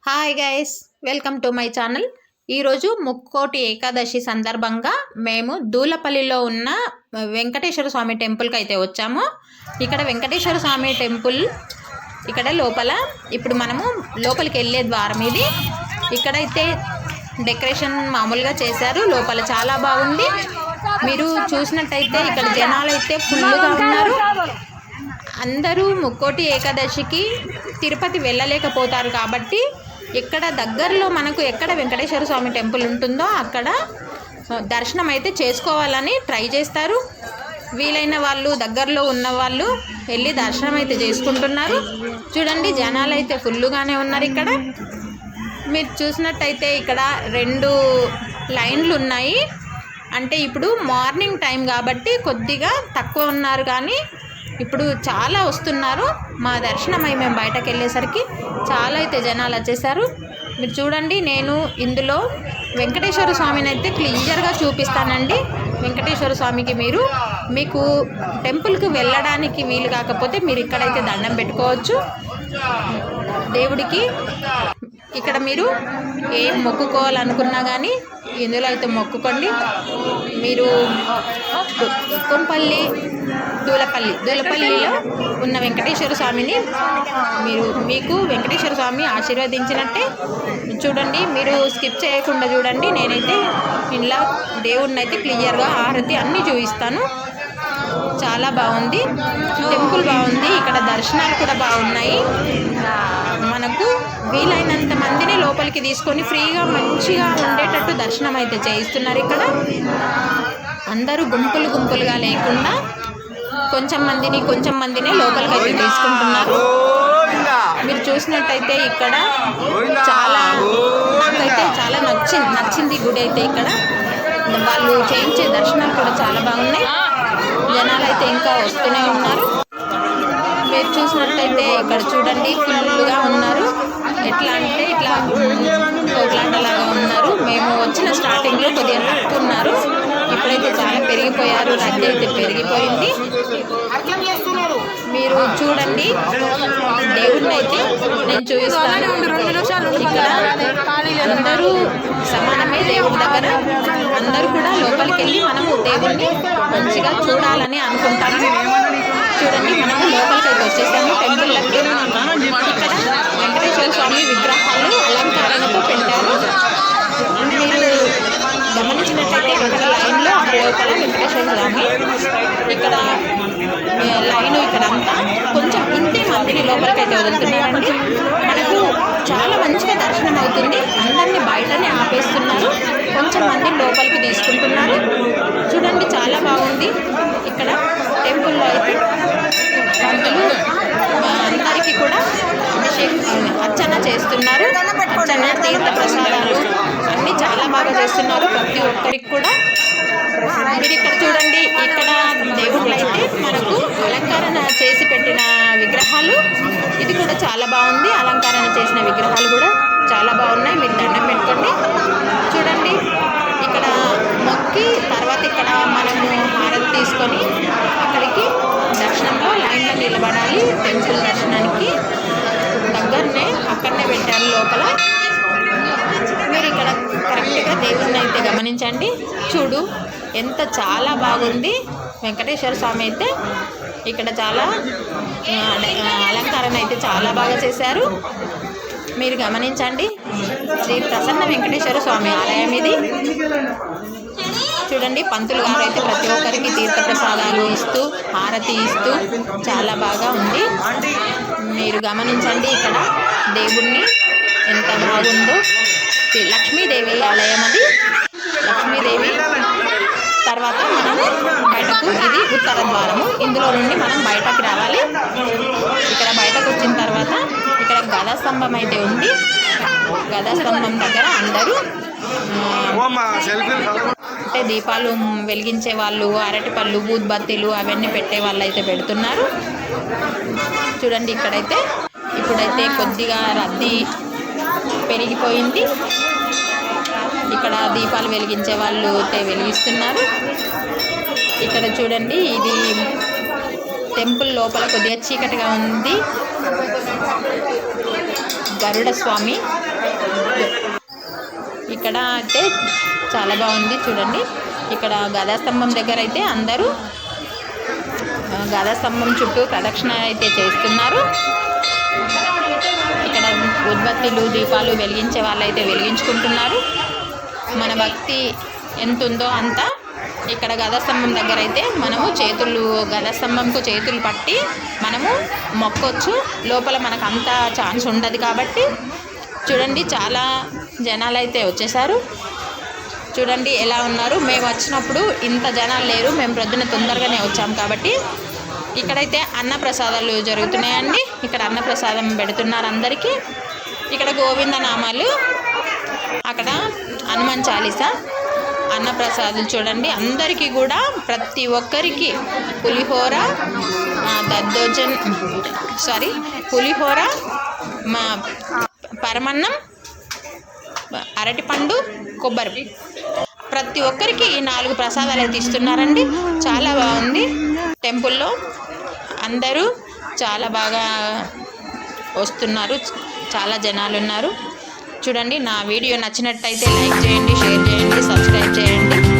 Hi guys, welcome to my channel. ఈరోజు ముక్కోటి ఏకాదశి సందర్భంగా మేము దూలపల్లిలో ఉన్న వెంకటేశ్వర స్వామి టెంపుల్కి అయితే వచ్చాము. ఇక్కడ వెంకటేశ్వర స్వామి టెంపుల్ ఇక్కడ లోపల ఇప్పుడు మనము లోపలికి వెళ్ళే ద్వారం ఇది. ఇక్కడైతే డెకరేషన్ మామూలుగా చేశారు, లోపల చాలా బాగుంది. మీరు చూసినట్టయితే ఇక్కడ జనాలు అయితే ఫుల్గా ఉన్నారు. అందరూ ముక్కోటి ఏకాదశికి తిరుపతి వెళ్ళలేకపోతారు కాబట్టి ఇక్కడ దగ్గరలో మనకు ఎక్కడ వెంకటేశ్వర స్వామి టెంపుల్ ఉంటుందో అక్కడ దర్శనం అయితే చేసుకోవాలని ట్రై చేస్తారు. వీలైన వాళ్ళు దగ్గరలో ఉన్న వాళ్ళు వెళ్ళి దర్శనం అయితే చేసుకుంటున్నారు. చూడండి, జనాలు అయితే ఫుల్గానే ఉన్నారు. ఇక్కడ మీరు చూసినట్టయితే ఇక్కడ 2 లైన్లు ఉన్నాయి. అంటే ఇప్పుడు మార్నింగ్ టైం కాబట్టి కొద్దిగా తక్కువ ఉన్నారు, కానీ ఇప్పుడు చాలా వస్తున్నారు. మా దర్శనమై మేము బయటకు వెళ్ళేసరికి చాలా అయితే జనాలు వచ్చేసారు. మీరు చూడండి, నేను ఇందులో వెంకటేశ్వర స్వామిని అయితే క్లియర్గా చూపిస్తానండి. వెంకటేశ్వర స్వామికి మీకు టెంపుల్కి వెళ్ళడానికి వీలు కాకపోతే మీరు ఇక్కడైతే దండం పెట్టుకోవచ్చు దేవుడికి. ఇక్కడ మీరు ఏం మొక్కుకోవాలనుకున్నా కానీ ఇందులో అయితే మొక్కుకోండి. మీరు కొంపల్లి దూలపల్లిలో ఉన్న వెంకటేశ్వర స్వామిని మీకు వెంకటేశ్వర స్వామి ఆశీర్వదించినట్టే. చూడండి, మీరు స్కిప్ చేయకుండా చూడండి. నేనైతే ఇంట్లో దేవుడిని అయితే క్లియర్గా హారతి అన్నీ చూపిస్తాను. చాలా బాగుంది, టెంపుల్ బాగుంది. ఇక్కడ దర్శనాలు కూడా బాగున్నాయి. మనకు వీలైనంత మందిని లోపలికి తీసుకొని ఫ్రీగా మంచిగా ఉండేటట్టు దర్శనం అయితే చేయిస్తున్నారు. ఇక్కడ అందరూ గుంపులుగా లేకుండా కొంచెం మందిని లోపలికి అయితే తీసుకుంటున్నారు. మీరు చూసినట్టయితే ఇక్కడ నాకైతే చాలా నచ్చింది గుడి అయితే. ఇక్కడ వాళ్ళు చేయించే దర్శనాలు కూడా చాలా బాగున్నాయి. జనాలు అయితే ఇంకా వస్తూనే ఉన్నారు. మీరు చూసినట్టయితే ఇక్కడ చూడండి, ఫుల్గా ఉన్నారు. ఎట్లా అంటే ఇట్లా కోట్లాటలాగా ఉన్నారు. మేము వచ్చిన స్టార్టింగ్లో కొద్దిగా తక్కువ ఉన్నారు, ఇప్పుడైతే చాలా పెరిగిపోయారు. రద్దీ అయితే పెరిగిపోయింది. మీరు చూడండి, దేవుడిని అయితే నేను చూపిస్తాను. ఇక్కడ అందరూ సమానమే దేవుడి దగ్గర. అందరూ కూడా లోపలికి వెళ్ళి మనము దేవుడిని మంచిగా చూడాలని అనుకుంటాము. చూడండి, మనము లోపలికి అయితే వచ్చేసాము టెంపుల్కి. ఇక్కడ వెంకటేశ్వర స్వామి విగ్రహాలు అలంకరణతో పెట్టారు. మీరు గమనించినట్లయితే ఇక్కడ లైన్లో లోపల వెంకటేశ్వర స్వామి, ఇక్కడ లైను ఇక్కడంతా కొంచెం ఇంతే మందిని లోపలికి అయితే వదులుతున్నారండి. మనకు చాలా మంచిగా దర్శనం అవుతుంది. అందరినీ బయటనే ఆపేస్తున్నారు, కొంచెం మంది లోపలికి తీసుకుంటున్నారు. చూడండి, చాలా బాగుంది. ఇక్కడ టెంపుల్లో అయితే అందరికీ కూడా అర్చన చేస్తున్నారు. అర్చన, తీర్థ ప్రసాదాలు అన్నీ చాలా బాగా చేస్తున్నారు ప్రతి ఒక్కరికి కూడా. మీరు ఇక్కడ చూడండి, ఇక్కడ దేవుళ్ళు అయితే మనకు అలంకరణ చేసి పెట్టిన విగ్రహాలు. ఇది కూడా చాలా బాగుంది. అలంకరణ చేసిన విగ్రహాలు కూడా చాలా బాగున్నాయి. మీరు దండం పెట్టుకోండి. చూడండి, ఇక్కడ మొక్కి తర్వాత ఇక్కడ మనము హారతి తీసుకొని అక్కడికి దర్శనంలో లైన్లో నిలబడాలి. టెంపుల్ దర్శనానికి దగ్గరనే అక్కడనే పెట్టారు లోపల. మీరు ఇక్కడ కరెక్ట్గా దేవుడిని అయితే గమనించండి. చూడు, చాలా బాగుంది. వెంకటేశ్వర స్వామి అయితే ఇక్కడ చాలా అలంకరణ అయితే చాలా బాగా చేశారు. మీరు గమనించండి. శ్రీ ప్రసన్న వెంకటేశ్వర స్వామి ఆలయం ఇది. చూడండి, పంతులు గారు అయితే ప్రతి ఒక్కరికి తీర్థ ప్రసాదాలు ఇస్తూ హారతి ఇస్తూ చాలా బాగా ఉంది. మీరు గమనించండి, ఇక్కడ దేవుణ్ణి ఎంత బాగుందో. లక్ష్మీదేవి ఆలయం అది. లక్ష్మీదేవి తర్వాత మనము బయటకు, ఇది ఉత్తర ద్వారము. ఇందులో నుండి మనం బయటకు రావాలి. ఇక్కడ బయటకు వచ్చిన తర్వాత ఇక్కడ గదాస్తంభం అయితే ఉంది. గదాస్తంభం దగ్గర అందరూ అంటే దీపాలు వెలిగించే వాళ్ళు, అరటిపళ్ళు, ఊద్బత్తీలు అవన్నీ పెట్టే వాళ్ళు అయితే పెడుతున్నారు. చూడండి, ఇప్పుడైతే కొద్దిగా రద్దీ పెరిగిపోయింది. ఇక్కడ దీపాలు వెలిగించే వాళ్ళు అయితే వెలిగిస్తున్నారు. ఇక్కడ చూడండి, ఇది టెంపుల్ లోపల కొద్దిగా చీకటిగా ఉంది. గరుడ స్వామి. ఇక్కడ అయితే చాలా బాగుంది చూడండి. ఇక్కడ గదాస్తంభం దగ్గర అయితే అందరూ గదాస్తంభం చుట్టూ ప్రదక్షిణ అయితే చేస్తున్నారు. ఇక్కడ ఉద్బత్తిలు దీపాలు వెలిగించే వాళ్ళైతే వెలిగించుకుంటున్నారు. మన భక్తి ఎంత ఉందో అంత ఇక్కడ గదాస్తంభం దగ్గర అయితే మనము గదాస్తంభంకు చేతులు పట్టి మనము మొక్కొచ్చు. లోపల మనకు అంత ఛాన్స్ ఉండదు కాబట్టి చూడండి చాలా జనాలు అయితే వచ్చేసారు. చూడండి ఎలా ఉన్నారు. మేము వచ్చినప్పుడు ఇంత జనాలు లేరు, మేము ప్రొద్దున తొందరగానే వచ్చాము కాబట్టి. ఇక్కడైతే అన్నప్రసాదాలు జరుగుతున్నాయండి. ఇక్కడ అన్నప్రసాదం పెడుతున్నారు అందరికీ. ఇక్కడ గోవింద నామాలు, అక్కడ హనుమాన్ చాలీసా, అన్నప్రసాదాలు చూడండి. అందరికీ కూడా ప్రతి ఒక్కరికి పులిహోర, పులిహోర, పరమన్నం, అరటిపండు, కొబ్బరి, ప్రతి ఒక్కరికి ఈ 4 ప్రసాదాలు అయితే ఇస్తున్నారండి. చాలా బాగుంది. టెంపుల్లో అందరూ చాలా బాగా వస్తున్నారు, చాలా జనాలు ఉన్నారు. చూడండి, నా వీడియో నచ్చినట్టయితే లైక్ చేయండి, షేర్ చేయండి, సబ్స్క్రైబ్ చేయండి.